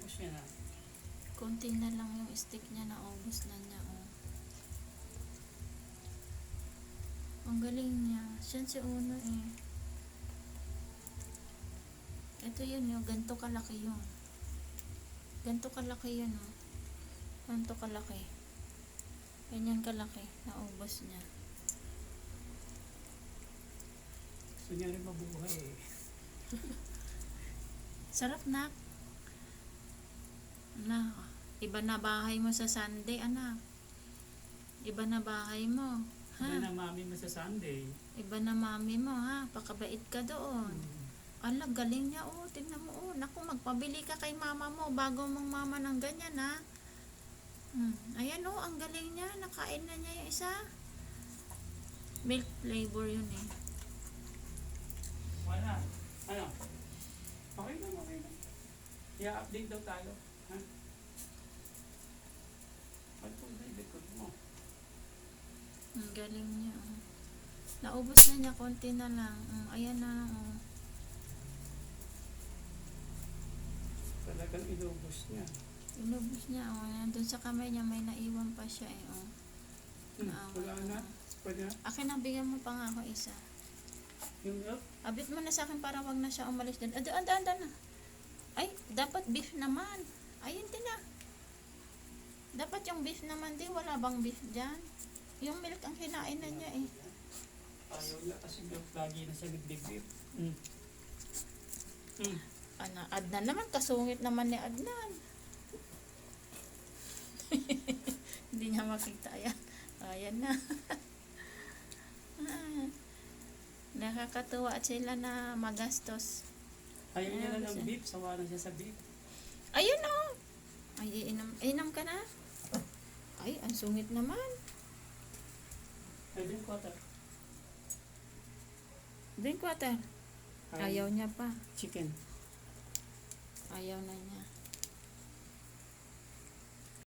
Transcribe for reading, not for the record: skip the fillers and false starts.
Naubos niya na. Konti na lang yung stick niya, naubos na niya, oh. Ang galing niya. Siya si Uno, eh. Ito yun, yung ganito kalaki yun. Ganito kalaki yun, oh. Ganito kalaki. Ganyan kalaki. Naubos niya. Gusto niya rin mabuhay, eh. Sarap, nak. Anak, iba na bahay mo sa Sunday, anak. Iba na bahay mo. Ha? Iba na mami mo sa Sunday. Iba na mami mo, ha? Pakabait ka doon. Ala, galing niya, oh. Tingnan mo, oh. Naku, magpabili ka kay mama mo bago mong mama ng ganyan, ha? Ayan, oh. Ang galing niya. Nakain na niya yung isa. Milk flavor yun, eh. Wala. Ano? Okay lang, okay lang. I-update daw tayo. Ha? Ba't po na i-record mo? Ang galing niya, oh. Naubos na niya, konti na lang. Ayan na, oh. Talagang inubos niya. Inubos niya, oh. Nandun sa kamay niya, may naiwan pa siya, eh, oh. Wala na. Pwede na. Akin, nabigyan mo pa nga ako isa. Yung milk? Abit mo na sa akin para wag na siya umalis dyan. Anda na. Ay, dapat beef naman. Ayun din na. Dapat yung beef naman din. Wala bang beef dyan? Yung milk ang kinain na niya, eh. Ayaw niya kasi milk lagi na siya nagbibip. Adnan naman. Kasungit naman ni Adnan. Hindi niya makita. Ayan na. Nakakatuwa sila na magastos. Ayaw niya na ng beef. Sawa na siya sa beef. Ayun, oh. Ay, inom ka na. Ay, ang sungit naman. Drink water. Drink water. Ayaw niya pa. Chicken. Ayaw na niya.